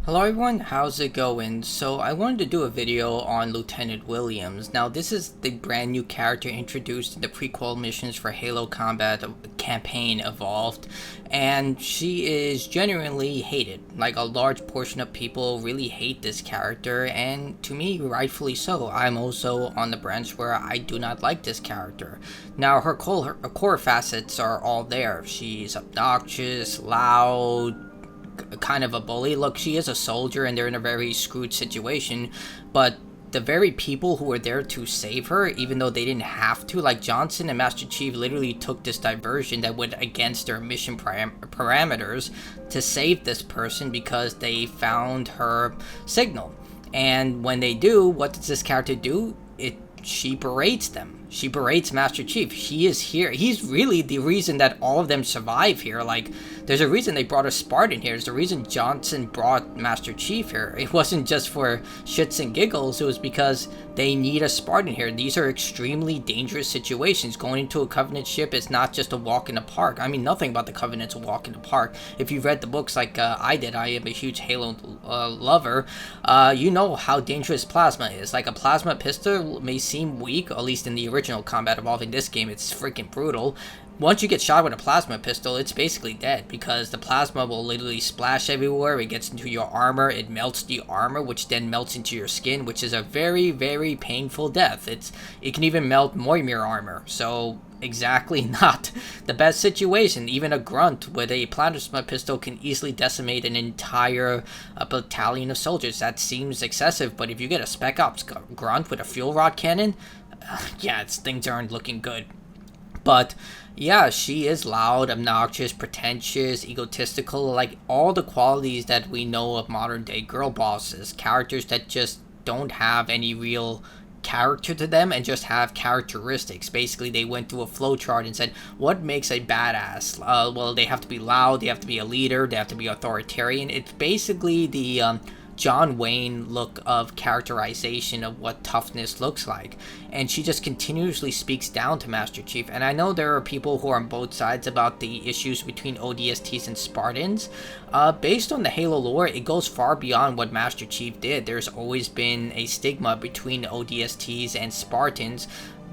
Hello everyone, how's it going? So I wanted to do a video on Lieutenant Williams. Now this is the brand new character introduced in the prequel missions for Halo Combat campaign Evolved, and she is genuinely hated. Like, a large portion of people really hate this character, and to me, rightfully so. I'm also on the branch where I do not like this character. Now her core facets are all there. She's obnoxious, loud, kind of a bully. Look, she is a soldier and they're in a very screwed situation, but the very people who were there to save her, even though they didn't have to, like Johnson and Master Chief, literally took this diversion that went against their mission parameters to save this person because they found her signal. And when they do, what does this character do? She berates them. She berates Master Chief. He is here. He's really the reason that all of them survive here. Like, there's a reason they brought a Spartan here. There's a reason Johnson brought Master Chief here. It wasn't just for shits and giggles. It was because they need a Spartan here. These are extremely dangerous situations. Going into a Covenant ship is not just a walk in the park. I mean, nothing about the Covenant's a walk in the park. If you've read the books like I did, I am a huge Halo lover, you know how dangerous plasma is. Like, a plasma pistol may seem weak, at least in the original Combat Evolved. In this game, it's freaking brutal. Once you get shot with a plasma pistol, it's basically dead, because the plasma will literally splash everywhere. It gets into your armor, it melts the armor, which then melts into your skin, which is a very, very painful death. It can even melt Moimir armor, so exactly not the best situation. Even a grunt with a plasma pistol can easily decimate an entire battalion of soldiers. That seems excessive, but if you get a Spec Ops grunt with a fuel rod cannon, yeah, things aren't looking good. But yeah, she is loud, obnoxious, pretentious, egotistical, like all the qualities that we know of modern day girl bosses. Characters that just don't have any real character to them and just have characteristics. Basically, they went through a flowchart and said, what makes a badass? Well, they have to be loud, they have to be a leader, they have to be authoritarian. It's basically the John Wayne look of characterization of what toughness looks like. And she just continuously speaks down to Master Chief. And I know there are people who are on both sides about the issues between ODSTs and Spartans. Based on the Halo lore, it goes far beyond what Master Chief did. There's always been a stigma between ODSTs and Spartans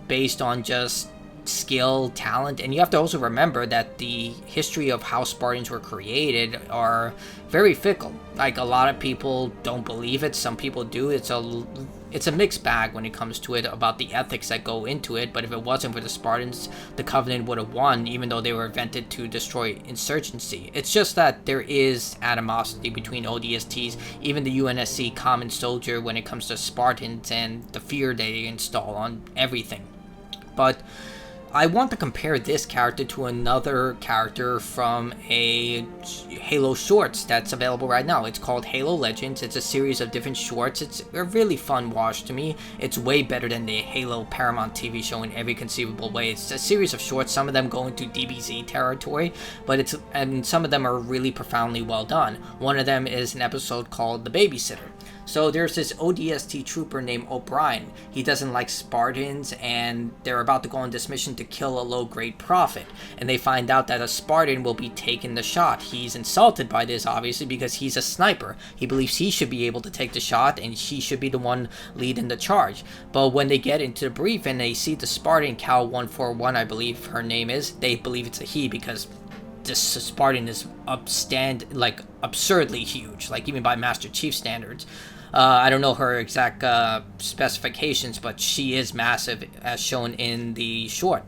based on just skill, talent, and you have to also remember that the history of how Spartans were created are very fickle. Like, a lot of people don't believe it, some people do. It's a mixed bag when it comes to it, about the ethics that go into it. But if it wasn't for the Spartans, the Covenant would have won, even though they were invented to destroy insurgency. It's just that there is animosity between ODSTs, even the UNSC common soldier, when it comes to Spartans and the fear they install on everything. But I want to compare this character to another character from a Halo shorts that's available right now. It's called Halo Legends. It's a series of different shorts. It's a really fun watch to me. It's way better than the Halo Paramount TV show in every conceivable way. It's a series of shorts. Some of them go into DBZ territory, and some of them are really profoundly well done. One of them is an episode called The Babysitter. So there's this ODST trooper named O'Brien. He doesn't like Spartans, and they're about to go on this mission to kill a low-grade prophet. And they find out that a Spartan will be taking the shot. He's insulted by this, obviously, because he's a sniper. He believes he should be able to take the shot, and he should be the one leading the charge. But when they get into the brief and they see the Spartan, Cal 141, I believe her name is, they believe it's a he, because this Spartan is absurdly huge, like even by Master Chief standards. I don't know her exact specifications, but she is massive, as shown in the short.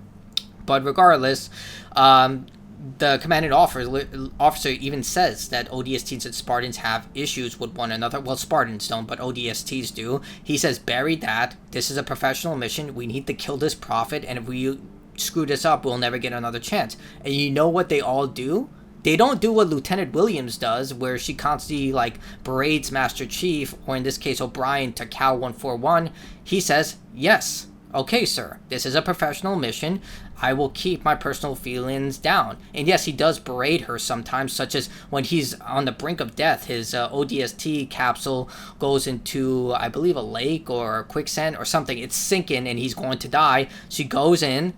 But regardless, the commanding officer even says that ODSTs and Spartans have issues with one another. Well, Spartans don't, but ODSTs do. He says, bury that. This is a professional mission. We need to kill this prophet, and if we screw this up, we'll never get another chance. And you know what they all do? They don't do what Lieutenant Williams does, where she constantly, berates Master Chief, or in this case, O'Brien, to Cal 141. He says, yes, okay, sir, this is a professional mission. I will keep my personal feelings down. And yes, he does berate her sometimes, such as when he's on the brink of death. His ODST capsule goes into, I believe, a lake or a quicksand or something. It's sinking and he's going to die. She goes in,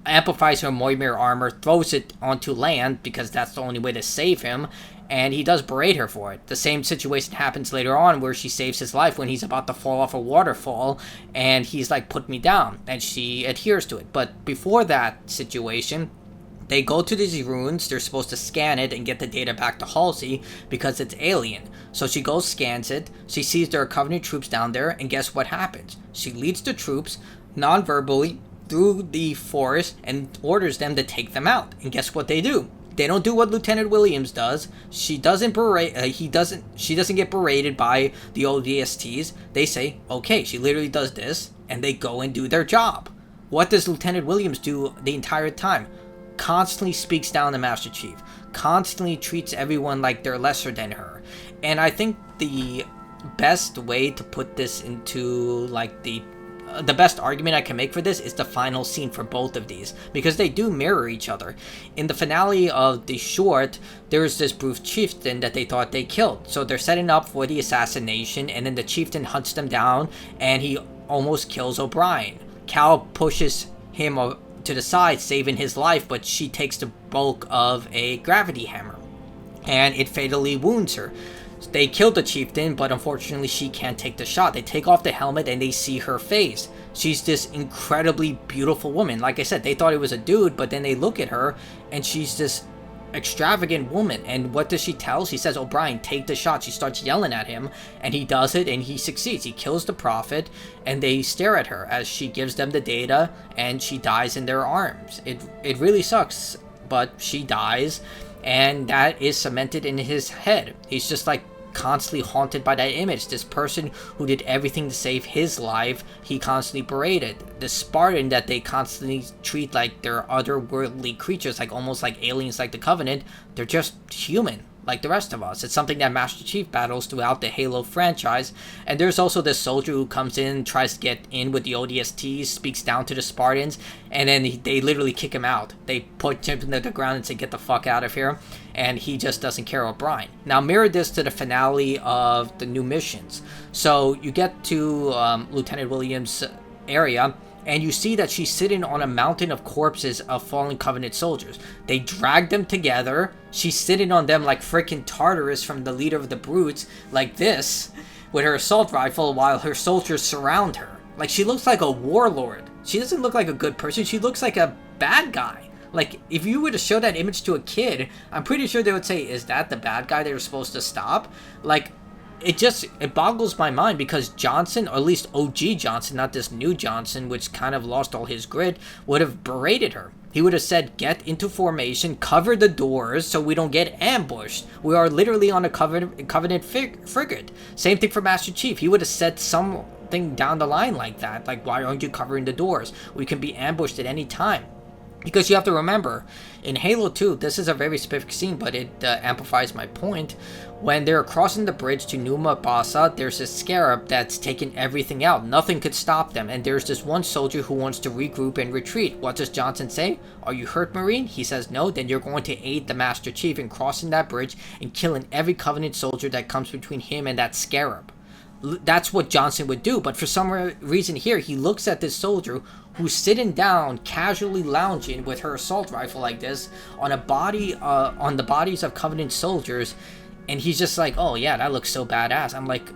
amplifies her Moimir armor, throws it onto land because that's the only way to save him, and he does berate her for it. The same situation happens later on where she saves his life when he's about to fall off a waterfall, and he's like, put me down, and she adheres to it. But before that situation, they go to these ruins. They're supposed to scan it and get the data back to Halsey because it's alien. So she goes, scans it. She sees there are Covenant troops down there, and guess what happens? She leads the troops non-verbally through the forest and orders them to take them out. And guess what they do? They don't do what Lieutenant Williams does. She doesn't berate. She doesn't get berated by the ODSTs. They say, okay, she literally does this, and they go and do their job. What does Lieutenant Williams do the entire time? Constantly speaks down to Master Chief, constantly treats everyone like they're lesser than her. And I think the best way to put this into like the best argument I can make for this is the final scene for both of these, because they do mirror each other. In the finale of the short, there's this Bruce chieftain that they thought they killed, so they're setting up for the assassination, and then the chieftain hunts them down and he almost kills O'Brien. Cal pushes him to the side, saving his life, but she takes the bulk of a gravity hammer, and it fatally wounds her. They killed the chieftain, but unfortunately she can't take the shot. They take off the helmet and they see her face. She's this incredibly beautiful woman. Like I said, they thought it was a dude, but then they look at her and she's this extravagant woman. And what does she tell? She says, O'Brien, take the shot. She starts yelling at him, and he does it, and he succeeds. He kills the Prophet, and they stare at her as she gives them the data, and she dies in their arms. It really sucks, but she dies, and that is cemented in his head. He's just like constantly haunted by that image. This person who did everything to save his life, he constantly berated. The Spartan that they constantly treat like they're otherworldly creatures, like almost like aliens like the Covenant, they're just human like the rest of us. It's something that Master Chief battles throughout the Halo franchise. And there's also this soldier who comes in, tries to get in with the ODSTs, speaks down to the Spartans, and then they literally kick him out. They put him to the ground and say, get the fuck out of here. And he just doesn't care O'Brien. Now mirror this to the finale of the new missions. So you get to Lieutenant Williams' area, and you see that she's sitting on a mountain of corpses of fallen Covenant soldiers. They drag them together. She's sitting on them like freaking Tartarus from the leader of the Brutes, like this, with her assault rifle, while her soldiers surround her. Like, she looks like a warlord. She doesn't look like a good person. She looks like a bad guy. Like, if you were to show that image to a kid, I'm pretty sure they would say, is that the bad guy they were supposed to stop? Like, it boggles my mind, because Johnson, or at least OG Johnson, not this new Johnson, which kind of lost all his grit, would have berated her. He would have said, get into formation, cover the doors so we don't get ambushed. We are literally on a Covenant frigate. Same thing for Master Chief. He would have said something down the line like that. Like, why aren't you covering the doors? We can be ambushed at any time. Because you have to remember, in Halo 2, this is a very specific scene, but it amplifies my point. When they're crossing the bridge to New Mombasa, there's a scarab that's taking everything out. Nothing could stop them. And there's this one soldier who wants to regroup and retreat. What does Johnson say? Are you hurt, Marine? He says no. Then you're going to aid the Master Chief in crossing that bridge and killing every Covenant soldier that comes between him and that scarab. That's what Johnson would do. But for some reason here, he looks at this soldier who's sitting down, casually lounging with her assault rifle like this on a body, on the bodies of Covenant soldiers, and he's just like, oh yeah, that looks so badass. I'm like,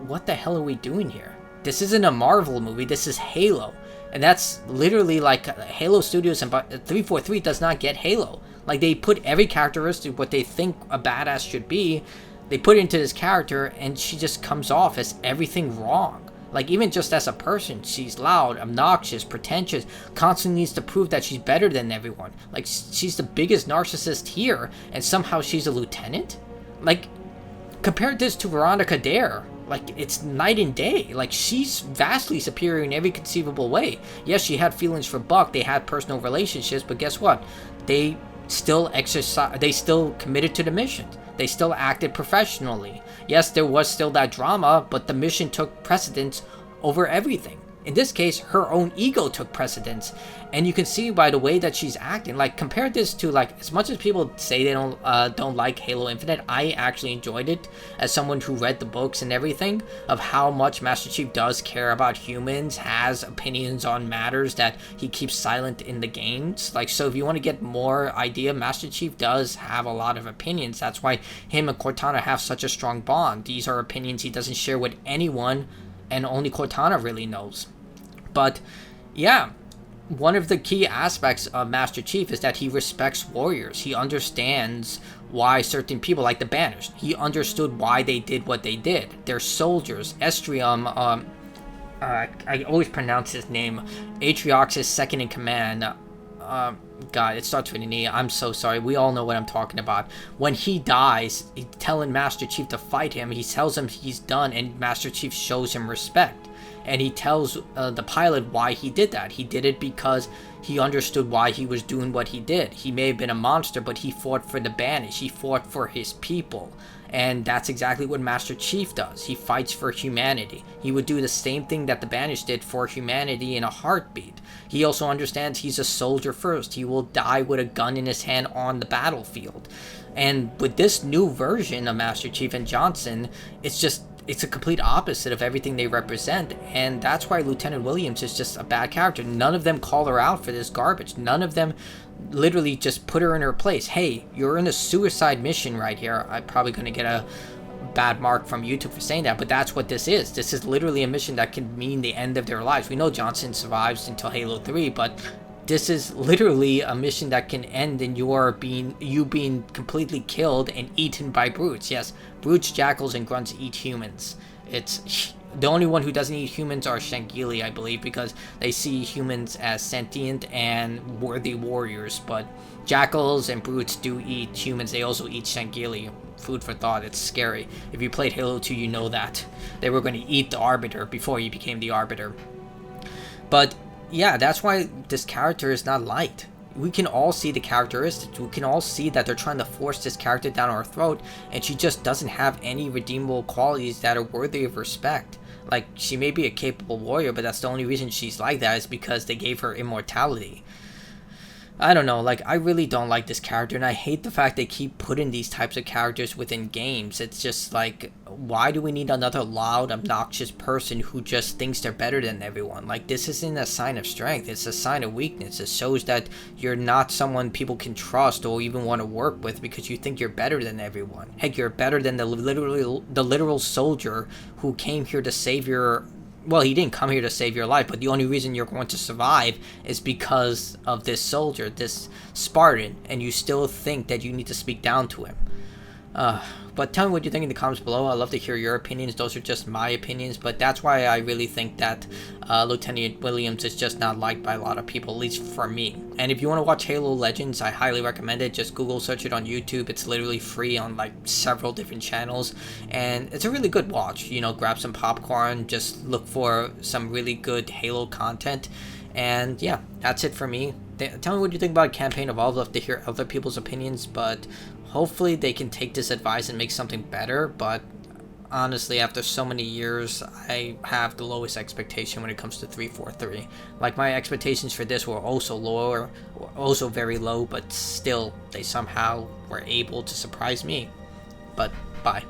what the hell are we doing here? This isn't a Marvel movie, this is Halo. And that's literally like Halo Studios, and 343 does not get Halo. Like, they put every characteristic, what they think a badass should be, they put it into this character, and she just comes off as everything wrong. Like, even just as a person, she's loud, obnoxious, pretentious, constantly needs to prove that she's better than everyone. Like, she's the biggest narcissist here, and somehow she's a lieutenant? Like, compare this to Veronica Dare. Like, it's night and day. Like, she's vastly superior in every conceivable way. Yes, she had feelings for Buck, they had personal relationships, but guess what? They still committed to the mission. They still acted professionally. Yes, there was still that drama, but the mission took precedence over everything. In this case, her own ego took precedence, and you can see by the way that she's acting. Like, compare this to, like, as much as people say they don't like Halo Infinite, I actually enjoyed it as someone who read the books and everything of how much Master Chief does care about humans, has opinions on matters that he keeps silent in the games. Like, so if you want to get more idea, Master Chief does have a lot of opinions. That's why him and Cortana have such a strong bond. These are opinions he doesn't share with anyone, and only Cortana really knows. But yeah, one of the key aspects of Master Chief is that he respects warriors. He understands why certain people, like the Banished, he understood why they did what they did. They're soldiers. Estrium, I always pronounce his name, Atriox's second in command. God, it starts with an E. I'm so sorry. We all know what I'm talking about. When he dies, he's telling Master Chief to fight him. He tells him he's done, and Master Chief shows him respect. And he tells the pilot why he did that. He did it because he understood why he was doing what he did. He may have been a monster, but he fought for the Banished. He fought for his people. And that's exactly what Master Chief does. He fights for humanity. He would do the same thing that the Banished did for humanity in a heartbeat. He also understands he's a soldier first. He will die with a gun in his hand on the battlefield. And with this new version of Master Chief and Johnson, it's a complete opposite of everything they represent, and that's why Lieutenant Williams is just a bad character. None of them call her out for this garbage. None of them literally just put her in her place. Hey, you're in a suicide mission right here. I'm probably going to get a bad mark from YouTube for saying that, but that's what this is. This is literally a mission that can mean the end of their lives. We know Johnson survives until Halo 3, but this is literally a mission that can end in you being completely killed and eaten by brutes. Yes, brutes, jackals, and grunts eat humans. It's the only one who doesn't eat humans are Shangili, I believe, because they see humans as sentient and worthy warriors. But jackals and brutes do eat humans. They also eat Shangili. Food for thought. It's scary. If you played Halo 2, you know that they were going to eat the Arbiter before he became the Arbiter. But yeah, that's why this character is not liked. We can all see the characteristics. We can all see that they're trying to force this character down our throat, and she just doesn't have any redeemable qualities that are worthy of respect. Like, she may be a capable warrior, but that's the only reason she's like that is because they gave her immortality. I don't know, like, I really don't like this character, and I hate the fact they keep putting these types of characters within games. It's just like, why do we need another loud, obnoxious person who just thinks they're better than everyone? Like, this isn't a sign of strength, it's a sign of weakness. It shows that you're not someone people can trust or even want to work with because you think you're better than everyone. Heck, you're better than the literal soldier who came here to save your... Well, he didn't come here to save your life, but the only reason you're going to survive is because of this soldier, this Spartan, and you still think that you need to speak down to him. But tell me what you think in the comments below. I'd love to hear your opinions. Those are just my opinions, but that's why I really think that Lieutenant Williams is just not liked by a lot of people, at least for me. And if you want to watch Halo Legends, I highly recommend it. Just Google search it on YouTube. It's literally free on like several different channels, and it's a really good watch. You know, grab some popcorn, just look for some really good Halo content. And yeah, that's it for me. Tell me what you think about Campaign Evolved. I'd love to hear other people's opinions, but hopefully they can take this advice and make something better. But honestly, after so many years, I have the lowest expectation when it comes to 343. Like, my expectations for this were also very low, but still, they somehow were able to surprise me. But bye.